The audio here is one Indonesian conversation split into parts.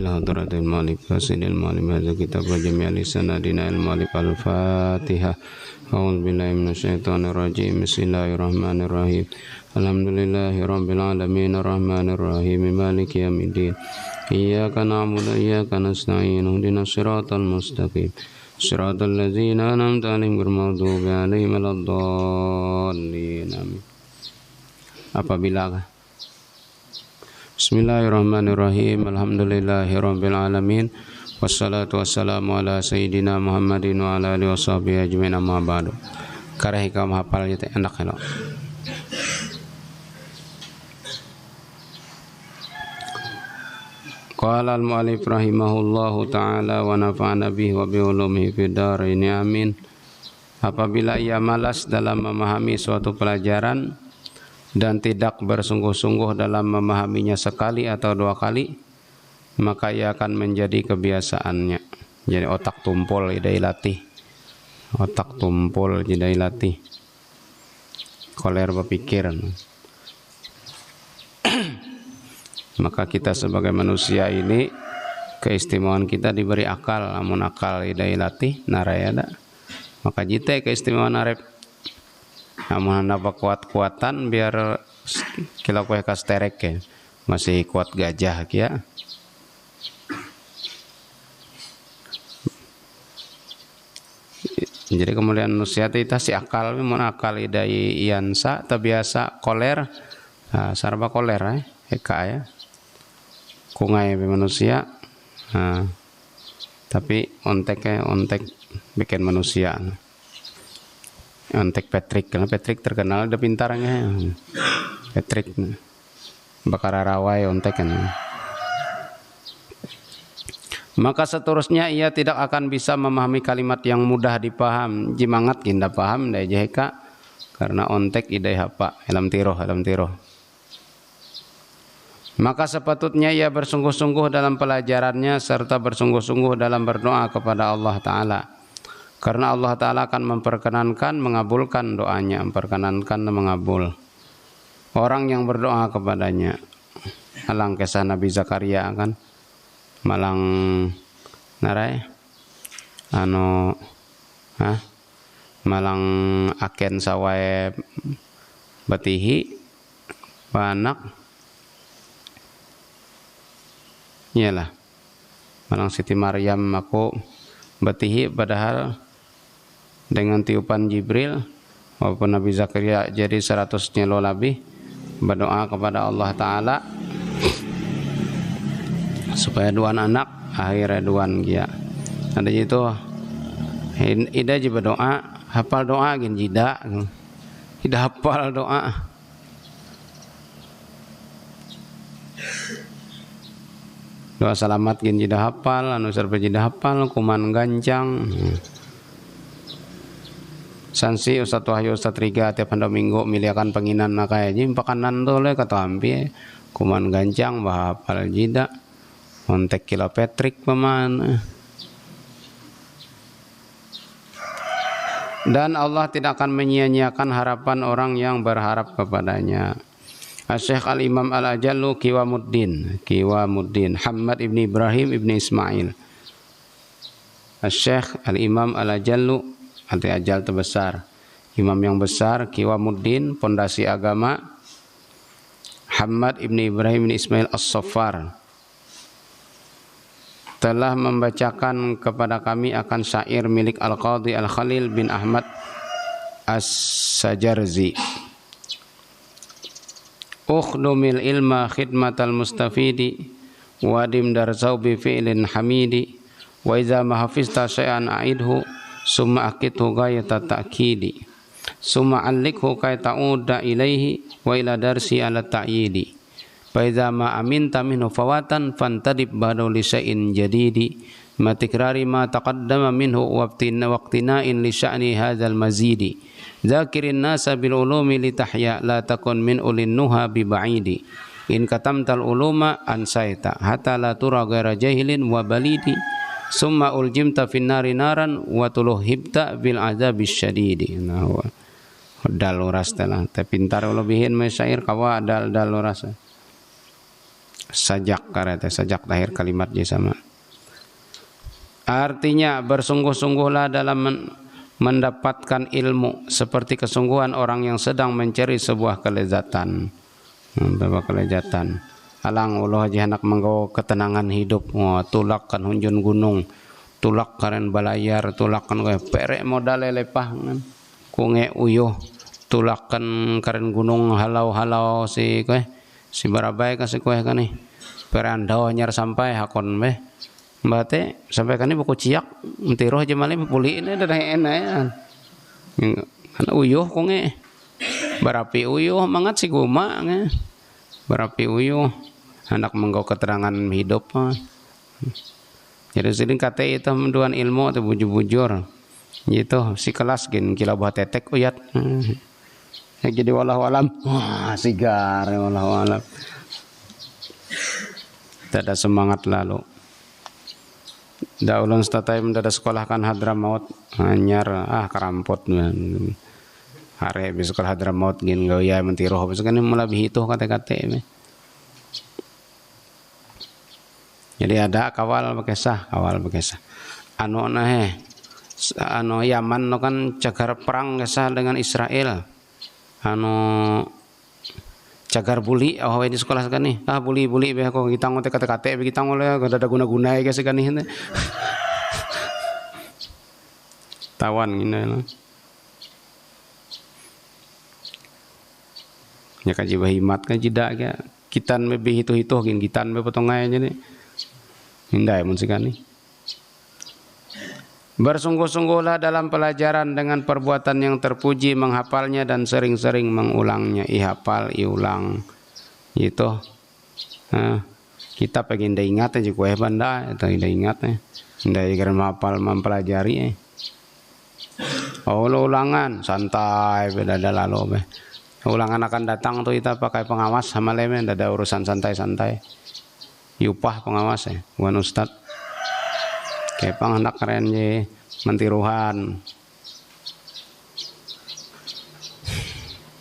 حضرة المالك فاسد المالك هذا كتاب جميع لسندنا المالك الفاتحة. أعوذ بالله من الشيطان الرجيم. بسم الله الرحمن الرحيم. الحمد لله رب العالمين الرحمن الرحيم مالك يوم الدين. إياك نعبد وإياك نستعين اهدنا الصراط المستقيم صراط الذين أنعمت عليهم غير المغضوب عليهم ولا الضالين. Amin. Apabila Bismillahirrahmanirrahim. Alhamdulillahirabbil alamin. Wassalatu wassalamu ala sayyidina Muhammadin wa ala alihi washabihi ajmain, amma ba'du. Kareh ikam hafal teh enak helok. Qala al-mu'allif rahimahullahu ta'ala wa nafa'ana bihi wa bi ulumihi fid dharain amin. Apabila ia malas dalam memahami suatu pelajaran dan tidak bersungguh-sungguh dalam memahaminya sekali atau dua kali, maka ia akan menjadi kebiasaannya. Jadi otak tumpul idai latih. Otak tumpul idai latih. Koler berpikiran. Maka kita sebagai manusia ini keistimewaan kita diberi akal, namun akal idai latih narayada. Maka jite keistimewaan arep. Namun napa kuat-kuatan biar kila kue kasterek ya. Masih kuat gajah kia. Jadi kemudian manusia itu si akal, mun akal idai iansa terbiasa koler, sarba koler eka ya. Kungai manusia. Tapi ontek bikin manusia. Ontek Patrick, karena Patrick terkenal ada pintarnya. Patrick bakar rawai ontek kan. Maka seterusnya ia tidak akan bisa memahami kalimat yang mudah dipaham. Jimangat kinda paham dai jeheka karena ontek idai hapa alam tiroh. Maka sepatutnya ia bersungguh-sungguh dalam pelajarannya serta bersungguh-sungguh dalam berdoa kepada Allah Ta'ala. Karena Allah Ta'ala akan memperkenankan, mengabulkan doanya. Memperkenankan dan mengabul orang yang berdoa kepadanya. Alang kisah Nabi Zakaria kan. Malang narai. Malang aken sawai batihi. Banak. Iyalah. Malang Siti Maryam aku batihi padahal dengan tiupan Jibril walaupun Nabi Zakaria jadi 100 nyelo lebih berdoa kepada Allah Ta'ala supaya duan anak akhirnya duan dia. Ada itu ida je berdoa hafal doa gin jida hafal doa doa selamat gin jida hafal anu sareng jida hafal kuman gancang. Sansi Ustaz Wahyu Ustaz Riga tiap hari minggu miliakan penginan nakaya jim pakanan dole kata ampi kuman gancang bah hafal jida ontek kilo Patrick paman. Dan Allah tidak akan menyia-nyiakan harapan orang yang berharap kepadanya. Syekh Al-Imam Al-Ajallu Qiwamuddin Hamad ibn Ibrahim ibn Ismail. Syekh Al-Imam Al-Ajallu arti ajal terbesar, imam yang besar, Qiwamuddin, pondasi agama, Hamad ibn Ibrahim ibn Ismail As-Saffar telah membacakan kepada kami akan syair milik Al-Qadhi Al-Khalil bin Ahmad As-Sajarzi. Ukhdumil ilma khidmatal mustafidi wadim darzau bi fi'lin hamidi wa iza mahafizta syai'an a'idhu summa akidhu ghayata ta'kidi summa allikhu kay ta'uda ilaihi wa ila darsi ala ta'yidi fa iza ma aminta minhu fawatan fantadib badu li syai'in jadidi ma tikrari ma taqaddama minhu waqtina'in li sya'ni hadzal mazidi zakirin nasa bil ulumi litahya la takun min ulin nuha bi ba'idi in katamtal uluma ansaita hatta la tura ghaira jahilin wa balidi summa uljimta finnari naran wa tuluhibta bil azabis syadidi. Nah, dal uras telah te pintar lebihin masyair kawa dal uras. sajak karete sajak tahir kalimat je sama. Artinya bersungguh-sungguhlah dalam mendapatkan ilmu seperti kesungguhan orang yang sedang mencari sebuah kelezatan. Beberapa kelezatan. Alang ulah aja anak menggawa ketenangan hidup. Tulak kan hunjun gunung, tulak karen balayar, tulak kan perek modal lepah kan. Kunge uyuh, tulak kan karen gunung halau-halau si barabay kasi kan nih. Perandau nyar sampai hakon beh. Mbate sampai kan ini buku ciak mentiroh aja malam pulih ini dah enak. Kan uyuh kunge. Barapi uyuh mangat si guma nge. Barapi uyuh hendak menggawa keterangan hidup. Jadi sering kata itu menduan ilmu atau bujur-bujur. Gitu si kelas gin kila buat tetek uyat. Jadi wallahu alam. Wah, sigar wallahu alam. Tak ada semangat lalu. Da ulun statai mendada sekolah kan Hadramaut hanyar karampot hare bis sekolah Hadramaut gin gaya mentiroh bis kan melebihi itu kata-kata. Jadi ada kawal bekesah anu anu Yaman no kan cagar perang kesah dengan Israel anu cagar buli di sekolah kan nih buli be kok kita ngote kata-kata be kita ngole ada guna-guna ya kan nih tawan gini lah ya kaji bahimat kaji dak ya kitan be hitu-hitu gin kitan be potongai aja nih hindai mun sikani. Bersungguh-sungguhlah dalam pelajaran dengan perbuatan yang terpuji, menghafalnya dan sering-sering mengulangnya. Ihafal, iulang. Itu. Kita pengen dah ingat aja kue banda, itu dah ingat dari karena menghafal mempelajari. Ulangan santai, beda lalu. Ulangan akan datang tuh kita pakai pengawas sama lemen, ada urusan santai-santai. Yupah pengawas bukan ustad. Kepang hendak keren je mentiruhan.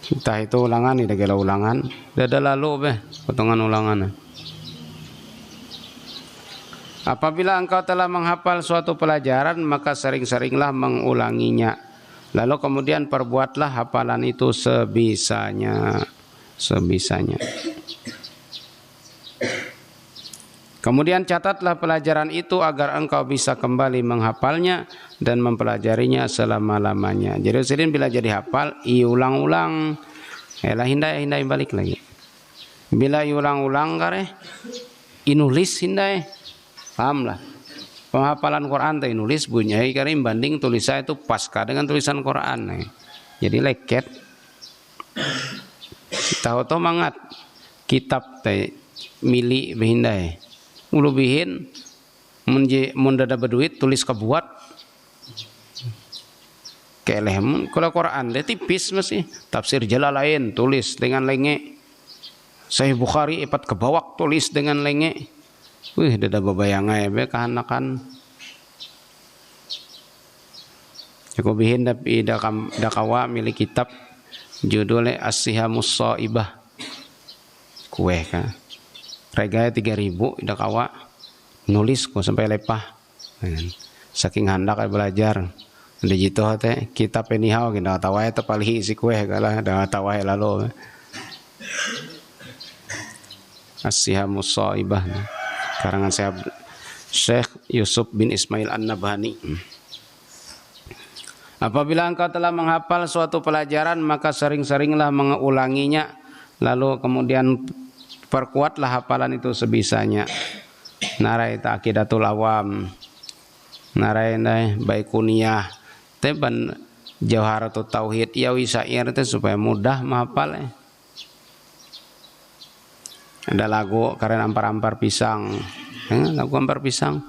Entah itu ulangan, tidak gila ulangan. Dada lalu potongan ulangan. Apabila engkau telah menghafal suatu pelajaran, maka sering-seringlah mengulanginya. Lalu kemudian perbuatlah hafalan itu sebisanya. Kemudian catatlah pelajaran itu agar engkau bisa kembali menghafalnya dan mempelajarinya selama-lamanya. Jadi usirin bila jadi hafal, iulang-ulang. Elah hindai balik lagi. Bila iulang-ulang kare, inulis hindai. Pahamlah. Penghafalan Quran itu inulis bunyai kare banding tulisan itu pasca dengan tulisan Quran. Jadi leket. Tahu mangat kitab teh milik behindai. Ulubihin mundada berduit tulis kebuat kelem kalau Quran dia tipis masih tafsir Jalalain tulis dengan lenge Sahih Bukhari ipat kebawak tulis dengan lenge dada babayangai be kahanakan Jakobihin tapi dakawa milik kitab judulnya As-Sihamus Shaibah kue kan reganya 3.000 ida kawa nulis ko sampai lepah saking handak belajar ada jitu teh kitab enihau kita tawae teh palih isi kue kalah da tawae lalu As-Sihamus Shaibah karangan Syekh Yusuf bin Ismail An-Nabhani. Apabila engkau telah menghafal suatu pelajaran maka sering-seringlah mengulanginya lalu kemudian perkuatlah hafalan itu sebisanya. Narai Aqidatul Awam, narai Baikuniyah, teban Jawharatul Tauhid, ya wisair itu supaya mudah menghafal. Ada lagu karen ampar-ampar pisang, lagu ampar pisang.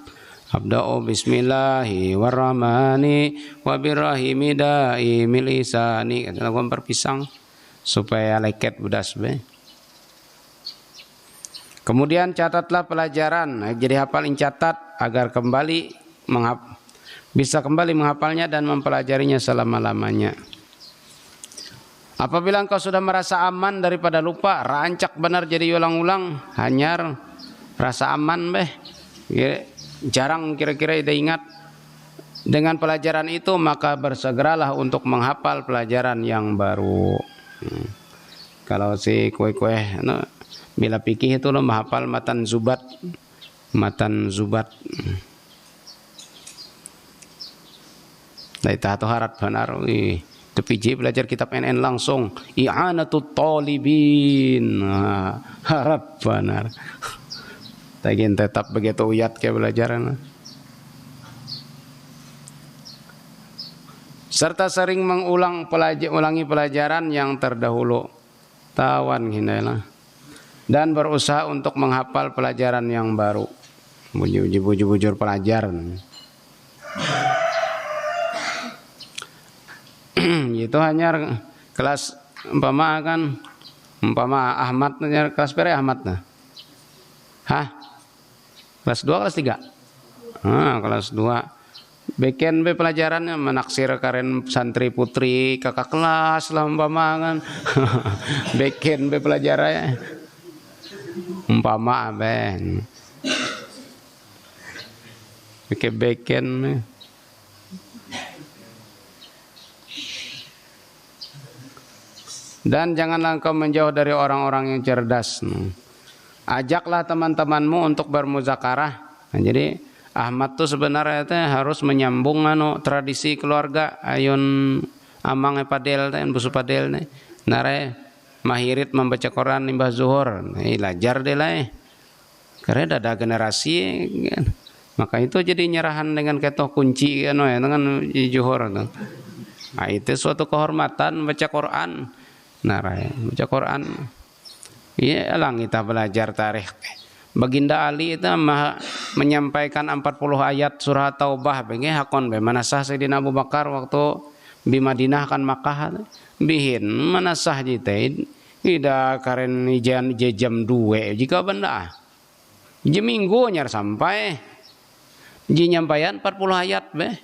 Abda'u bismillahi warrahmani wabirrahimi da'i milisani. Ada lagu ampar pisang supaya leket budas be. Kemudian catatlah pelajaran, jadi hafalin catat agar bisa kembali menghafalnya dan mempelajarinya selama-lamanya. Apabila engkau sudah merasa aman daripada lupa, rancak benar jadi ulang-ulang, hanyar rasa aman beh. Jarang kira-kira ida ingat. Dengan pelajaran itu maka bersegeralah untuk menghafal pelajaran yang baru. Kalau si kue-kue bila pikir itu lo menghafal matan zubat. Dari tahu harap benar. Terpiji belajar kitab NN langsung. I'anatut talibin. Harap benar. Tagin tetap begitu uyat ke belajaran. Serta sering ulangi pelajaran yang terdahulu. Tawan hindalah. Dan berusaha untuk menghafal pelajaran yang baru. Bujur pelajaran. Itu hanya kelas umpama Ahmad kelas pere Ahmad nah. Hah? Kelas 2 kelas 3? Kelas 2. Beken be pelajarannya menaksir karen santri putri kakak kelas lah umpama kan. Beken be pelajarannya umpama ben. Beken. Dan janganlah engkau menjauh dari orang-orang yang cerdas. Ajaklah teman-temanmu untuk bermuzakarah. Nah, jadi Ahmad tuh sebenarnya harus menyambung tradisi keluarga ayun amang padel busu padel nare mahirit membaca Quran limbah zuhur ilajar deh lah karena ada generasi kan. Maka itu jadi nyerahan dengan ketoh kunci kan dengan zuhur nah itu suatu kehormatan baca Quran nare baca Quran iya lang kita belajar tarikh. Baginda Ali itu menyampaikan 40 ayat surah Taubah benge hakon be manasah Sayyidina Abu Bakar waktu di Madinah kan Makkah bihin manasah jite ida karen jam 2 jika benda minggu nyar sampai nyampaian 40 ayat be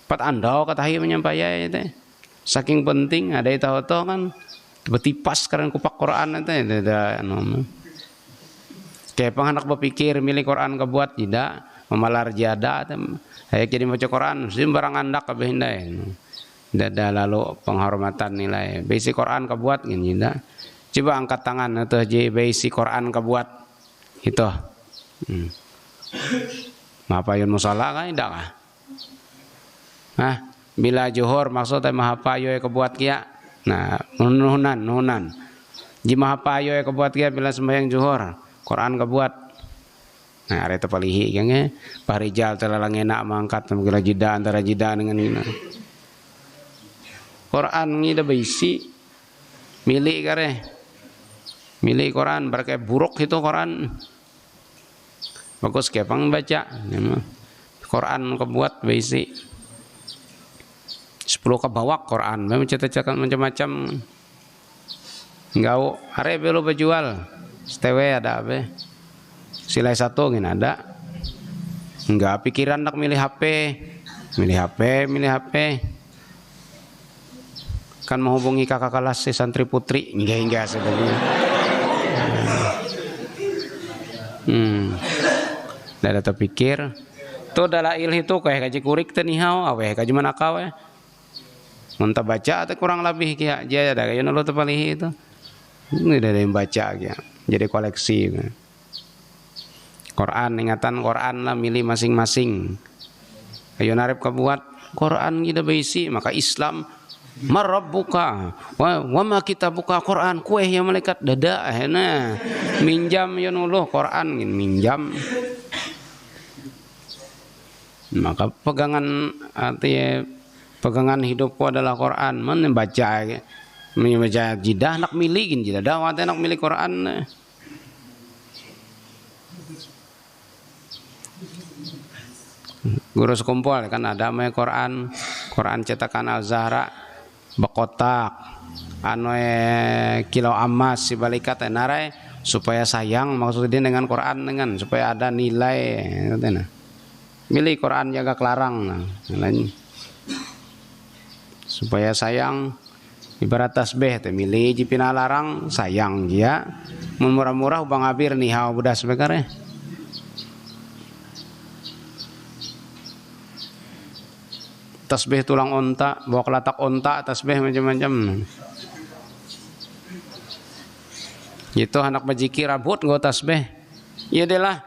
pat andau katahi menyampaikan itu saking penting ada itu kan betipas karena kupak Quran itu ada kayak penganak berpikir milik Quran kebuat tidak memalar jada kayak jadi baca Quran sembarang andak kabehindai tidak lalu penghormatan nilai basi Quran kebuat gini tidak coba angkat tangan atau jadi basi Quran kebuat itu apa yang musalah kan tidak kah bila juhur maksudnya mahapayo kebuat kia. Nah, nuhunan. Jimah payo ya kebuat kia bila sembahyang zuhur, Quran kebuat. Nah, are teu palihi kenge, parijal telalang enak mangkat mangkila jida antara jida dengan ini. Quran ngida beisi milik kare. Milik Quran berke buruk itu Quran. Bagus kepang baca. Quran kebuat beisi. 10 kebawak Quran, memang cerita-cerita macam-macam. Enggak, hari belum berjual, stewe ada apa? Silai satu gini ada. Enggak pikiran nak milih HP. Kan menghubungi kakak kelas si santri putri, enggak sebenarnya. Dah terpikir. Tuh dalail itu kayak kaji kurik tenihau, aweh kaji manakau Mentah baca atau kurang lebih kia aja ada kayak nolo tepalihi itu. Ini ada yang baca kia. Jadi koleksi. Quran ingatan Quran lah milih masing-masing. Ayo narip kebuat Quran kita beisi maka Islam marabbuka wa ma kita buka Quran kue yang malaikat dada nah minjam ya nuluh Quran minjam maka pegangan pegangan hidupku adalah Quran. Membaca jidah nak milikin jidah dawat nak milik Quran. Guru sekumpul kan ada me Quran cetakan Al-Zahra bekotak kilo emas si balikat narai supaya sayang maksudnya dengan Quran dengan supaya ada nilai milik Quran jaga kelarang supaya sayang Ibarat tasbih teh milih ji pinalarang sayang dia. Mun murah-murah ubang abir nihau budas bekare. Tasbih tulang onta, bawa kelatak onta, tasbih macam-macam. Itu anak bajiki rabut nggo tasbih. Iya deh lah.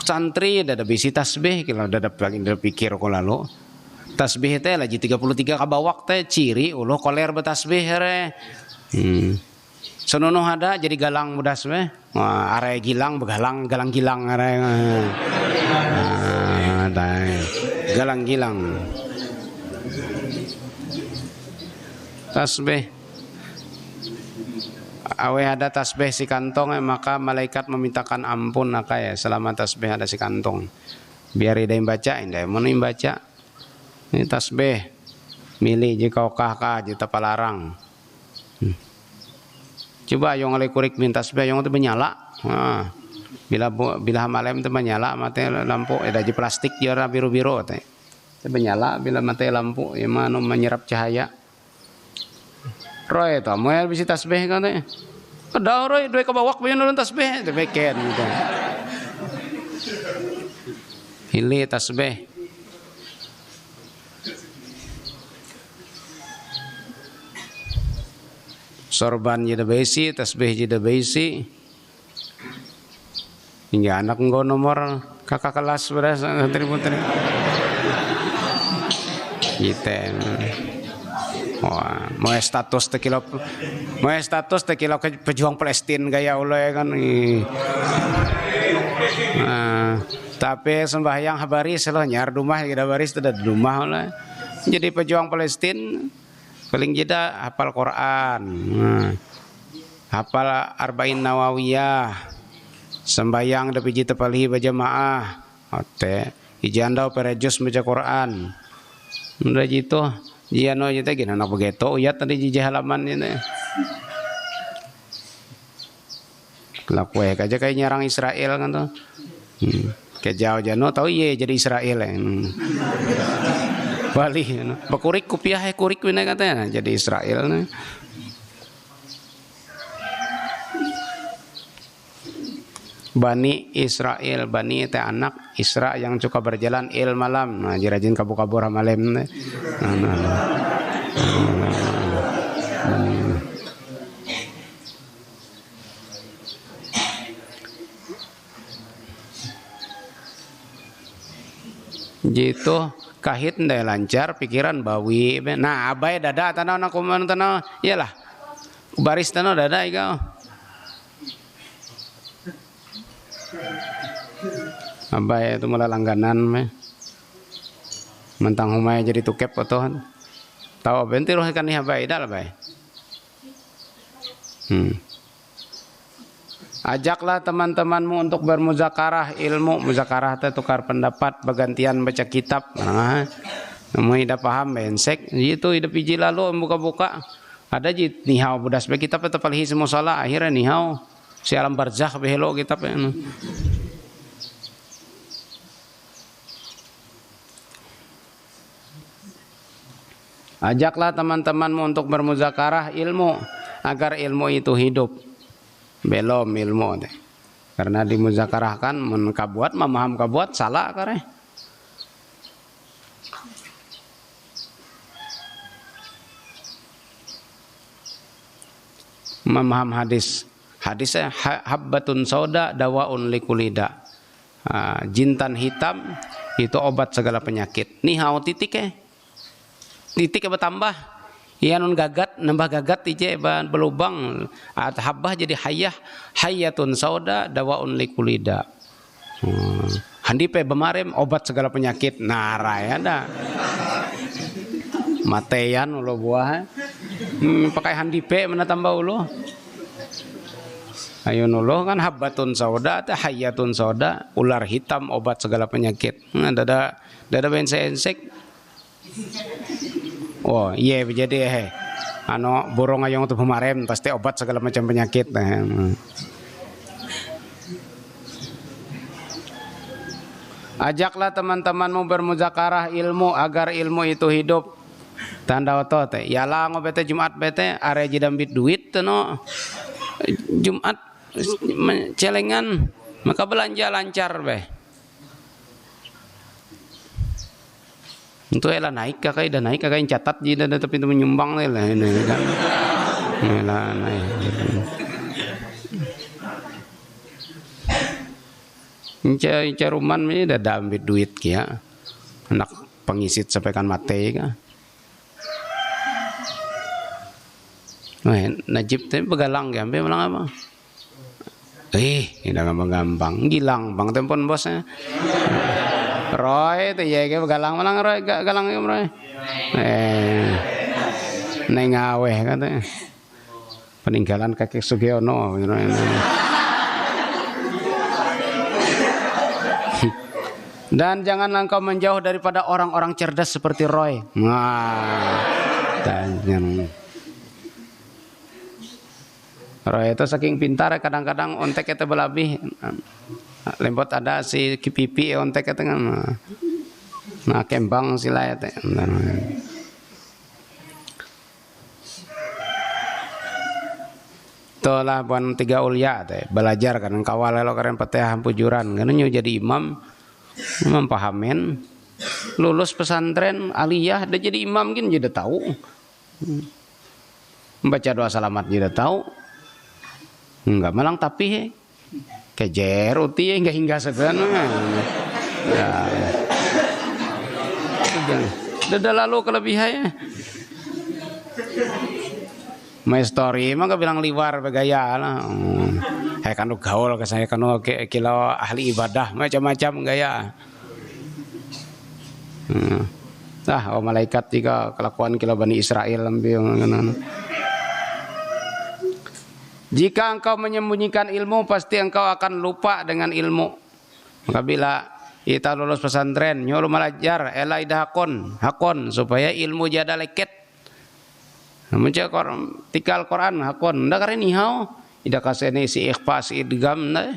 Santri ada bisi tasbih kalau ada lagi pikir ko lalu. Tasbih teh lagi 33 kabawak teh ciri ulah koler betasbih re. Sonono ada jadi galang budas we. Wah, are gilang begalang, galang gilang are. Galang gilang. Tasbih. Awe ada tasbih si kantong maka malaikat memintakan ampun ya selama tasbih ada si kantong. Biar ida yang baca, indah mau yang baca. Ini tasbih milih jika okah juta palarang. Coba yang oleh kurik minta tasbih yang itu menyala. Nah, bila malam itu menyala mati lampu ada di plastik jara biru-biru teh. Menyala bila mati lampu yang mana menyerap cahaya. Roy itu mau bisa tasbih kan teh. Ada roy dua kabawak punya nurun tasbih tebeken gitu. Hili tasbih. Sorban jadi besi, tasbih jadi besi. Hingga anak nggo nomor kakak kelas beras putri-putri. Gitu. Wah, mau status tekilo pejuang Palestina gaya ulai kan. Nah, tapi sembahyang habaris loh nyar rumah kita baris tidak di rumah oleh. Jadi pejuang Palestina paling jeda hafal Quran, hafal Arba'in Nawawiyah, sembahyang tapi jita palih berjamaah, ote, ijandau perejus baca Quran, udah gitu. Jiano jita gina anak begitu, uyat tadi jiji halaman ini. Lakueh aja kayak nyerang Israel kan tuh. Kayak jauh jano tahu iya jadi Israel ya. Bali, bakurik kupiah kurik wina katanya jadi Israel nih. Bani Israel, Bani itu anak Isra yang suka berjalan il malam. Nah, jirajin kabur-kabur malam nih. Gitu kahit ndai lancar pikiran bawi. Nah, abai dada tanah nak kuman tanah. Iyalah. Baris tanah dada ikau. Abai itu mulai langganan meh. Mentang humai jadi tukep potohan. Tahu benti roh ikan ni abai dah lah bay. Ajaklah teman-temanmu untuk bermuzakarah ilmu. Muzakarah itu tukar pendapat, bergantian baca kitab. Nah, namun tidak paham bensek. Itu hidup iji lalu buka-buka. Ada jit nihau budas be kitab itu palih semua salah. Akhirnya nihau si alam barzakh behelo kitab. Ajaklah teman-temanmu untuk bermuzakarah ilmu agar ilmu itu hidup. Belum ilmu deh. Karena dimuzakarahkan mun kabuat memaham kabuat salah kare. Memaham hadis. Hadisnya habbatun sauda dawaun likulida. Jintan hitam itu obat segala penyakit. Nihau titik titik bertambah ya nun gagat nambah gagat ije berlubang habbah jadi hayatun sauda dawaun likulida. Handipe bemarem obat segala penyakit narai ada mateyan ulo buah pakai handipe mana tambah ulo ayo nulo kan habbatun sauda atau hayatun sauda ular hitam obat segala penyakit. Dada bensek. Oh iya jadi burung ayong untuk pemarem pasti obat segala macam penyakit. Ajaklah teman-temanmu bermuzakarah ilmu agar ilmu itu hidup. tanda oto teh ya lah bete Jumat bete are jidambit duit teh no Jumat celengan maka belanja lancar beh itu elah naik kakak dah naik kakak yang catat jadi tapi itu menyumbang lah ini kan elah naik caruman ini dah ambil duit kia anak pengisit sampaikan mati kan Najib teh begalang ya ambil malang apa tidak gampang gilang bang tempon bosnya Roy teh ya begalang malang Roy galang ya Roy neng aweh katanya peninggalan kakek Sugiono dan jangan engkau menjauh daripada orang-orang cerdas seperti Roy. Roy itu saking pintar kadang-kadang ontek itu berlebih. Lembot ada si Kipipi ontek itu kan. Nah kembang sila itu. Itulah buan tiga ulia teh belajar kan kawal lo karen peteh pujuran kan jadi imam pahamin lulus pesantren aliyah udah jadi imam kan jadi tahu membaca doa salamat jadi tahu enggak malang tapi kejer uti enggak hingga sebenarnya udah lalu kelebihannya my story emang bilang liwar begaya lah kanu gaul ke saya kanu kilo ahli ibadah macam-macam gaya malaikat juga kelakuan kilo Bani Israel jika engkau menyembunyikan ilmu pasti engkau akan lupa dengan ilmu maka bila kita lulus pesantren nyuruh belajar elai hakon supaya ilmu jada leket tikal Quran hakon ndak kare nihau ida kasene si ikhfa si idgham nah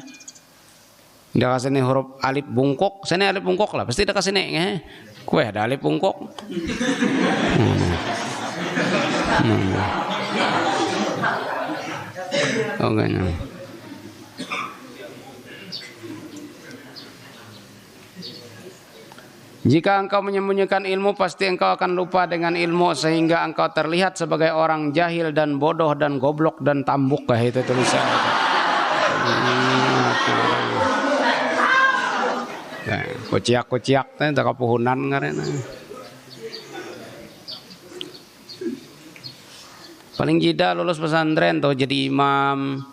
ida kasene huruf alif bungkuk sene alif bungkuk lah pasti ida kasene kue ada alif bungkuk Jika engkau menyembunyikan ilmu pasti engkau akan lupa dengan ilmu sehingga engkau terlihat sebagai orang jahil dan bodoh dan goblok dan tambuk itu tulisan. Kuciak teh tak kapuhunan ngaranna. Paling jida lulus pesantren tuh jadi imam.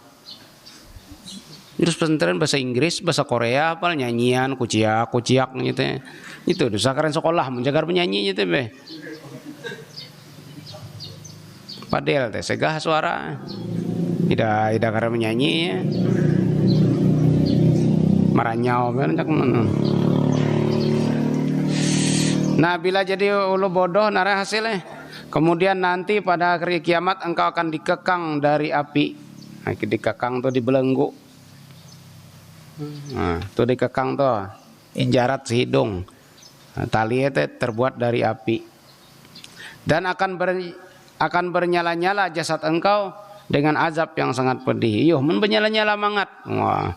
Terus pesantren bahasa Inggris, bahasa Korea, apal nyanyian, kuciak gitu. Itu dosa keren sekolah menjaga penyanyi gitu be. Padel teh segah suara. Tidak karena menyanyi ya. Maranyau ben cak mana. Nah, bila jadi ulu bodoh nara hasilnya. Kemudian nanti pada akhir kiamat engkau akan dikekang dari api. Nah, dikekang tuh dibelenggu. Nah, tuh dikekang tuh injarat si hidung. Nah, tali itu terbuat dari api. Dan akan bernyala-nyala jasad engkau dengan azab yang sangat pedih. Yuh, mun bernyala-nyala mangat. Wah,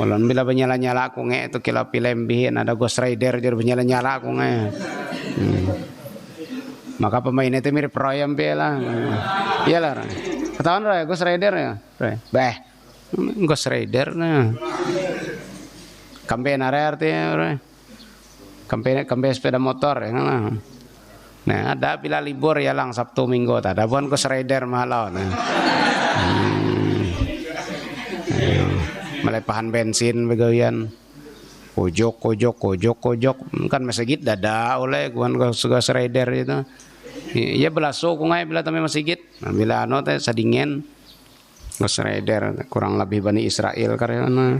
ulun bila bernyala-nyala aku nge itu kila pilembihin ada Ghost Rider jadi bernyala-nyala aku nge. Maka pemain itu mirip Roy lah. Iyalah. Ketahuan Roy Ghost Rider ya. Roy. Beh. Ghost Rider nah. Kampe nare artinya Roy. Kampe sepeda motor ya kan. Nah, ada bila libur ya lang Sabtu Minggu tak ada pun Ghost Rider mahalau nah. Melepahan bensin begawian. Kojok kan masjid dada oleh guan Ghost Rider itu. Iya belaso kungai bila tamai masjid. Nah, bila anu teh sadingen Ghost Rider kurang lebih Bani Israel karena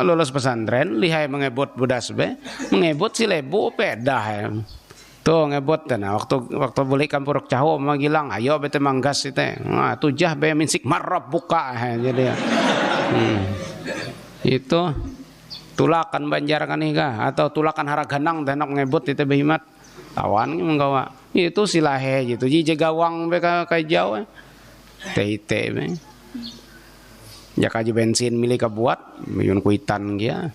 lulus pesantren lihai mengebut budas be mengebut si lebu pedah ya. Tuh ngebut nah waktu beli kampuruk cahu mangilang ayo bete manggas teh nah tujah be minsik marab buka jadi itu tulakan banjar kan iga atau tulakan haraganang tenok ngebut itu behimat tawan menggawa itu silahe gitu ji gawang beka kai jauh tete be ya kaji bensin milik kabuat yun kuitan dia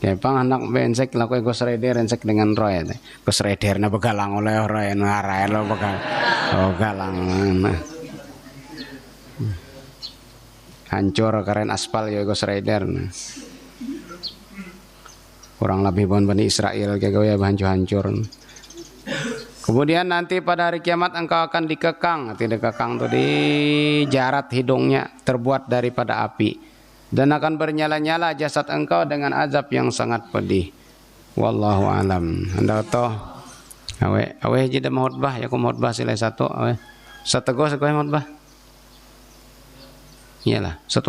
Kepang anak bensek laku Ghost Rider ensek dengan Roy. Ghost Rider na begalang oleh Roy ngarai lo begal. Oh galang. Hancur keren aspal ya Ghost Rider. Kurang lebih bon Bani Israel kayak ya hancur-hancur. Kemudian nanti pada hari kiamat engkau akan dikekang, tidak kekang tuh di jarat hidungnya terbuat daripada api. Dan akan bernyala-nyala jasad engkau dengan azab yang sangat pedih. Wallahu alam. Anda toh awe jadi khotbah ya ku khotbah sila satu awe. Satego sakoe khotbah. Iyalah, satu